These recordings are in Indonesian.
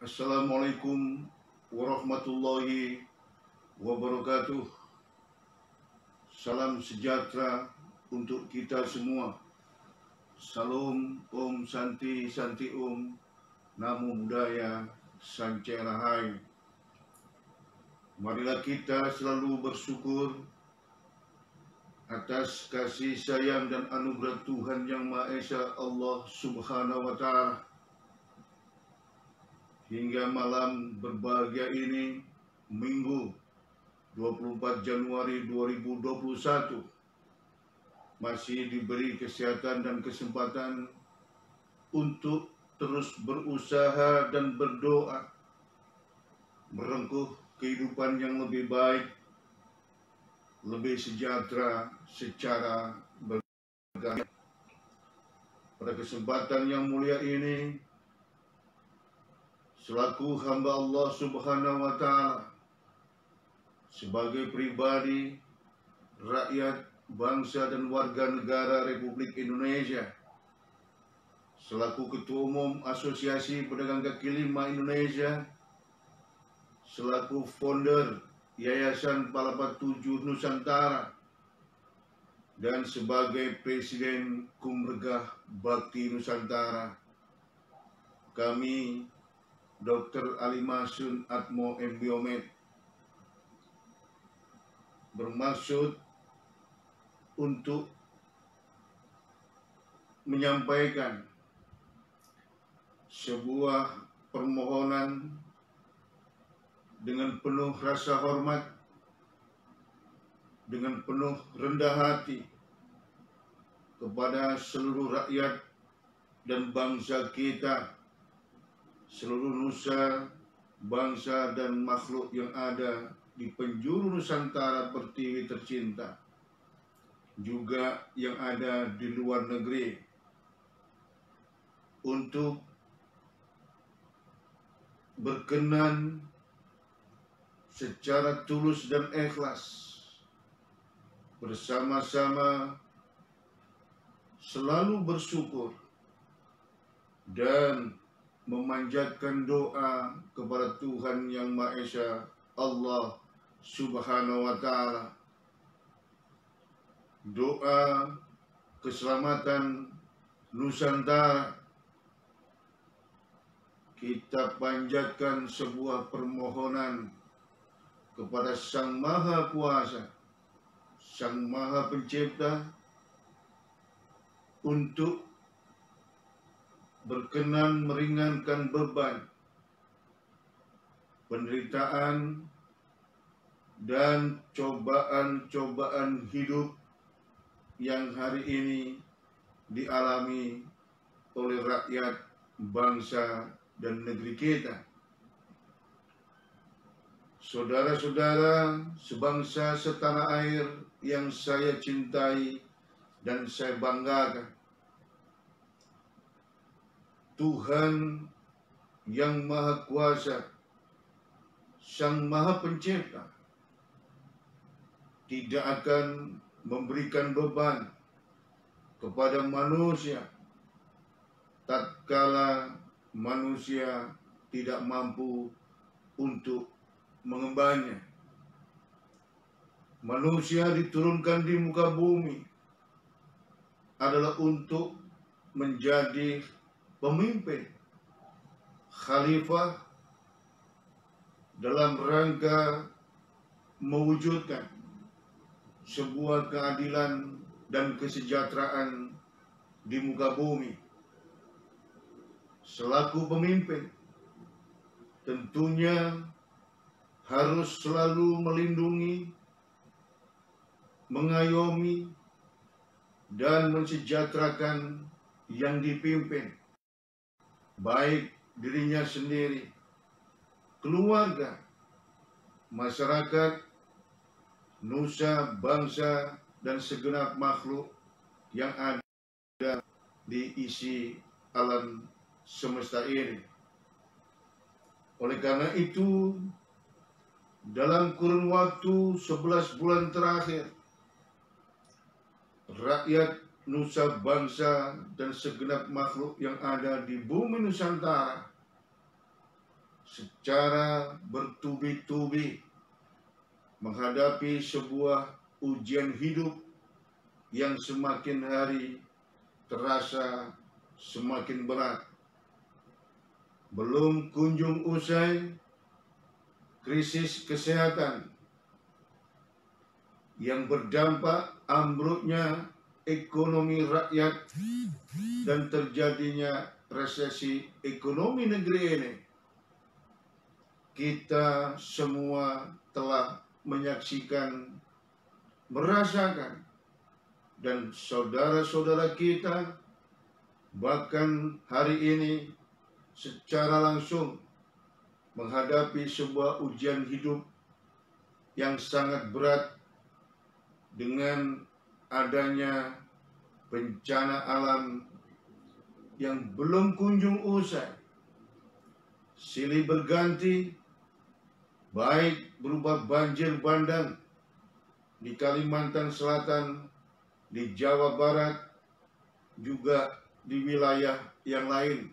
Assalamualaikum warahmatullahi wabarakatuh. Salam sejahtera untuk kita semua. Salam Om Santi Santi Om, Namo Buddhaya, Sancai Rahai. Marilah kita selalu bersyukur atas kasih sayang dan anugerah Tuhan Yang Maha Esa, Allah Subhanahu wa Ta'ala. Hingga malam berbahagia ini, Minggu 24 Januari 2021, masih diberi kesehatan dan kesempatan untuk terus berusaha dan berdoa, merengkuh kehidupan yang lebih baik, lebih sejahtera secara beragama. Pada kesempatan yang mulia ini, selaku hamba Allah Subhanahu wa Ta'ala, sebagai pribadi, rakyat, bangsa dan warga negara Republik Indonesia, selaku Ketua Umum Asosiasi Pedagang Kaki Lima Indonesia, selaku founder Yayasan Palapa 7 Nusantara, dan sebagai Presiden Kumregah Bakti Nusantara, kami Dr. Ali Masun Atmo Mbiomet bermaksud untuk menyampaikan sebuah permohonan dengan penuh rasa hormat, dengan penuh rendah hati kepada seluruh rakyat dan bangsa kita, seluruh nusa, bangsa dan makhluk yang ada di penjuru Nusantara Pertiwi tercinta, juga yang ada di luar negeri, untuk berkenan secara tulus dan ikhlas bersama-sama selalu bersyukur dan memanjatkan doa kepada Tuhan Yang Maha Esa, Allah Subhanahu wa Ta'ala. Doa keselamatan Nusantara, kita panjatkan sebuah permohonan kepada Sang Maha Kuasa, Sang Maha Pencipta, untuk berkenan meringankan beban, penderitaan, dan cobaan-cobaan hidup yang hari ini dialami oleh rakyat, bangsa, dan negeri kita. Saudara-saudara sebangsa setanah air yang saya cintai dan saya banggakan, Tuhan Yang Maha Kuasa, Sang Maha Pencipta, tidak akan memberikan beban kepada manusia tatkala manusia tidak mampu untuk mengembannya. Manusia diturunkan di muka bumi adalah untuk menjadi pemimpin, khalifah, dalam rangka mewujudkan sebuah keadilan dan kesejahteraan di muka bumi. Selaku pemimpin, tentunya harus selalu melindungi, mengayomi, dan mensejahterakan yang dipimpin, baik dirinya sendiri, keluarga, masyarakat, nusa, bangsa, dan segenap makhluk yang ada di isi alam semesta ini. Oleh karena itu, dalam kurun waktu 11 bulan terakhir, rakyat, nusa, bangsa, dan segenap makhluk yang ada di bumi Nusantara secara bertubi-tubi menghadapi sebuah ujian hidup yang semakin hari terasa semakin berat. Belum kunjung usai krisis kesehatan yang berdampak ambruknya ekonomi rakyat dan terjadinya resesi ekonomi negeri ini. Kita semua telah menyaksikan, merasakan, dan saudara-saudara kita bahkan hari ini secara langsung menghadapi sebuah ujian hidup yang sangat berat dengan adanya bencana alam yang belum kunjung usai, silih berganti, baik berupa banjir bandang di Kalimantan Selatan, di Jawa Barat, juga di wilayah yang lain,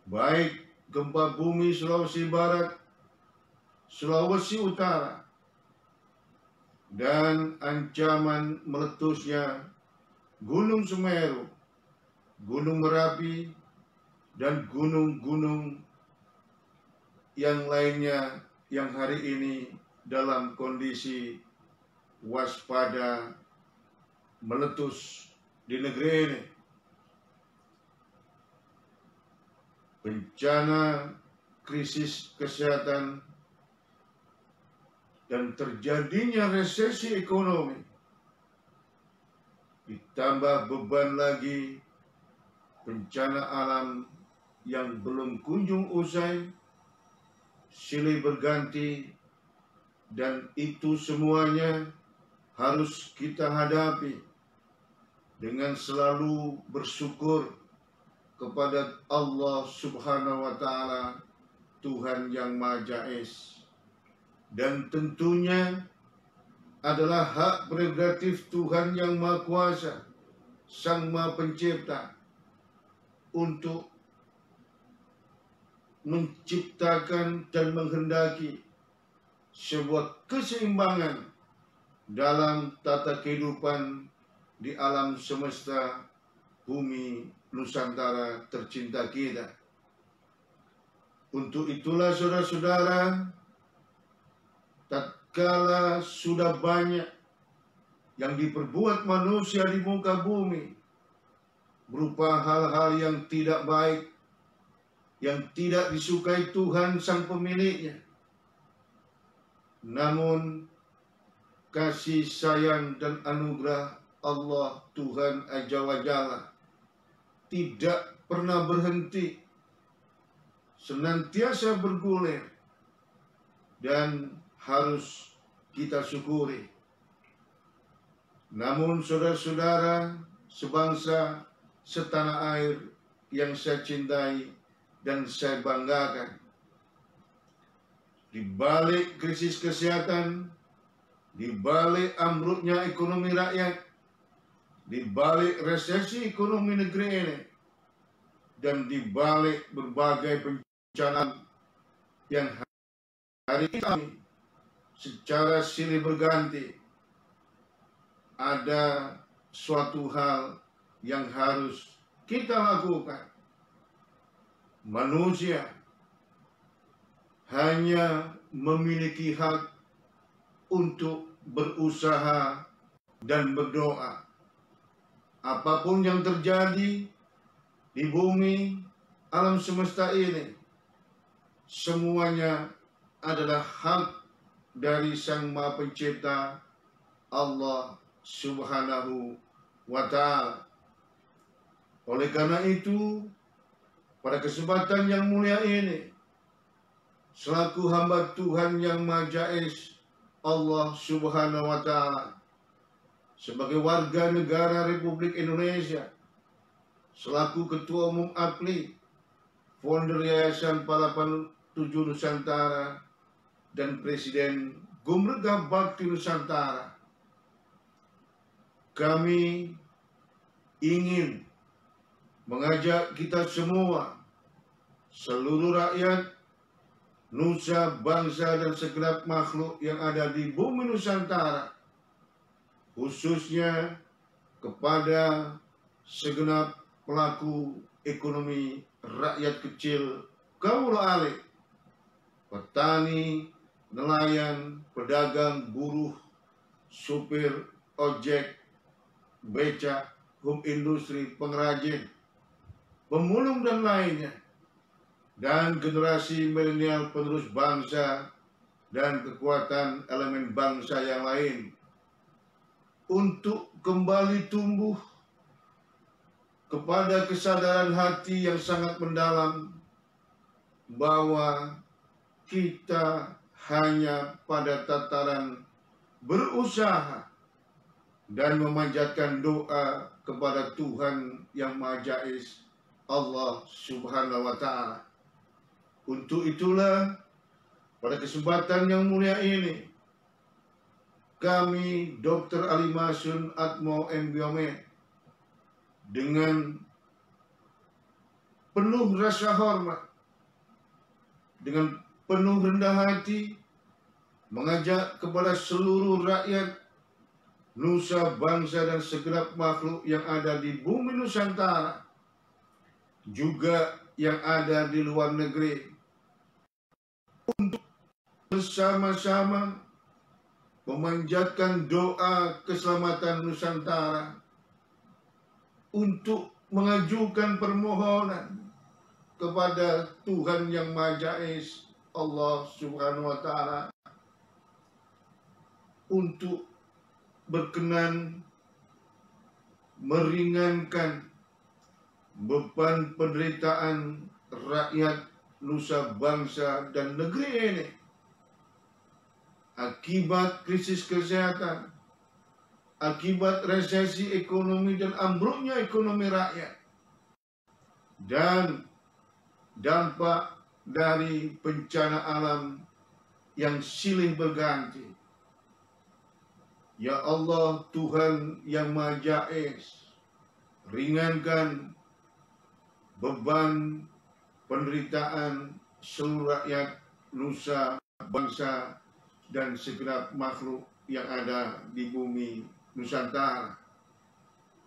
baik gempa bumi Sulawesi Barat, Sulawesi Utara, dan ancaman meletusnya Gunung Semeru, Gunung Merapi, dan gunung-gunung yang lainnya yang hari ini dalam kondisi waspada meletus di negeri ini. Bencana krisis kesehatan dan terjadinya resesi ekonomi, ditambah beban lagi bencana alam yang belum kunjung usai, silih berganti, dan itu semuanya harus kita hadapi dengan selalu bersyukur kepada Allah Subhanahu wa Ta'ala, Tuhan yang Maha Esa. Dan tentunya adalah hak prerogatif Tuhan yang Maha Kuasa, Sang Maha Pencipta, untuk menciptakan dan menghendaki sebuah keseimbangan dalam tata kehidupan di alam semesta bumi Nusantara tercinta kita. Untuk itulah saudara-saudara, tatkala sudah banyak yang diperbuat manusia di muka bumi berupa hal-hal yang tidak baik, yang tidak disukai Tuhan sang pemiliknya, namun kasih sayang dan anugerah Allah Tuhan Azza wa Jalla tidak pernah berhenti, senantiasa bergulir, dan harus kita syukuri. Namun saudara-saudara sebangsa, setanah air yang saya cintai dan saya banggakan, di balik krisis kesehatan, di balik ambruknya ekonomi rakyat, di balik resesi ekonomi negeri ini, dan di balik berbagai bencana yang hari ini secara silih berganti, ada suatu hal yang harus kita lakukan. Manusia hanya memiliki hak untuk berusaha dan berdoa. Apapun yang terjadi di bumi alam semesta ini, semuanya adalah hak dari Sang Maha Pencipta, Allah Subhanahu wa Ta'ala. Oleh karena itu, pada kesempatan yang mulia ini, selaku hamba Tuhan yang Maha Esa, Allah Subhanahu wa Ta'ala, sebagai warga negara Republik Indonesia, selaku Ketua Umum APLI, founder Yayasan Palapan 7 Nusantara, dan Presiden Gumregah Bakti Nusantara, kami ingin mengajak kita semua, seluruh rakyat nusa, bangsa, dan segenap makhluk yang ada di bumi Nusantara, khususnya kepada segenap pelaku ekonomi rakyat kecil, kaum alik, petani, nelayan, pedagang, buruh, supir, ojek, becak, home industri, pengrajin, pemulung dan lainnya, dan generasi milenial penerus bangsa dan kekuatan elemen bangsa yang lain untuk kembali tumbuh kepada kesadaran hati yang sangat mendalam bahwa kita hanya pada tataran berusaha dan memanjatkan doa kepada Tuhan yang Maha Jais, Allah Subhanahu wa Ta'ala. Untuk itulah pada kesempatan yang mulia ini, kami Dr. Ali Masun Atmo MBiome dengan penuh rasa hormat, dengan penuh rendah hati, mengajak kepada seluruh rakyat nusa, bangsa, dan segenap makhluk yang ada di bumi Nusantara, juga yang ada di luar negeri, untuk bersama-sama memanjatkan doa keselamatan Nusantara, untuk mengajukan permohonan kepada Tuhan yang Maha Jais, Allah Subhanahu wa Ta'ala, untuk berkenan meringankan beban penderitaan rakyat nusa, bangsa, dan negeri ini akibat krisis kesehatan, akibat resesi ekonomi dan ambruknya ekonomi rakyat, dan dampak dari bencana alam yang silih berganti. Ya Allah, Tuhan yang Maha Jais, ringankan beban penderitaan seluruh rakyat nusa, bangsa, dan segenap makhluk yang ada di bumi Nusantara.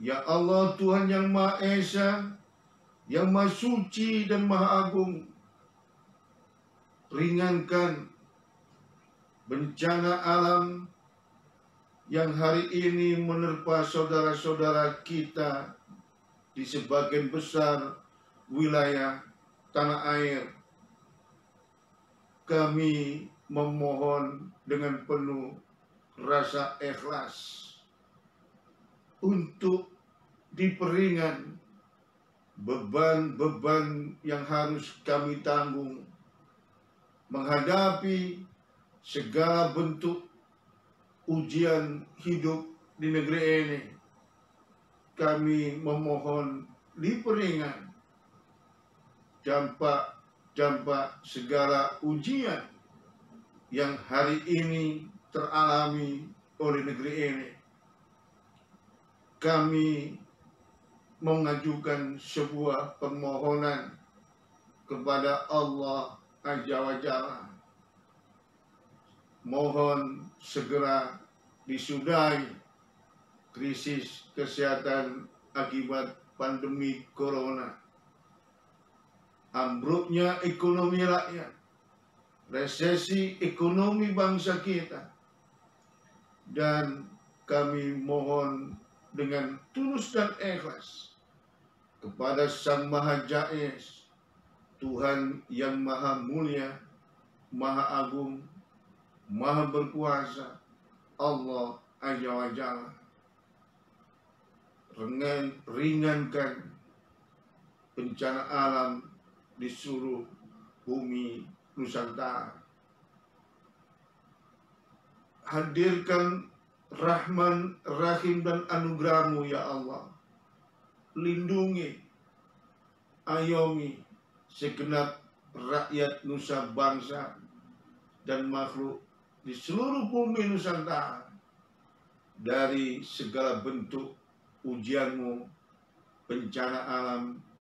Ya Allah, Tuhan yang Maha Esa, yang Maha Suci dan Maha Agung, ringankan bencana alam yang hari ini menerpa saudara-saudara kita di sebagian besar wilayah tanah air. Kami memohon dengan penuh rasa ikhlas untuk diperingan beban-beban yang harus kami tanggung menghadapi segala bentuk ujian hidup di negeri ini. Kami memohon diperingan dampak segala ujian yang hari ini teralami oleh negeri ini. Kami mengajukan sebuah permohonan kepada Allah Azza wa Jalla. Mohon segera disudahi krisis kesehatan akibat pandemi corona, ambruknya ekonomi rakyat, resesi ekonomi bangsa kita, dan kami mohon dengan tulus dan ikhlas kepada Sang Maha Jais, Tuhan yang Maha Mulia, Maha Agung, Maha Berkuasa, Allah Azza wa Jalla, ringankan bencana alam di seluruh bumi Nusantara. Hadirkan Rahman, Rahim, dan anugerah-Mu ya Allah. Lindungi, ayomi segenap rakyat nusa, bangsa, dan makhluk di seluruh bumi Nusantara dari segala bentuk ujian-Mu, bencana alam,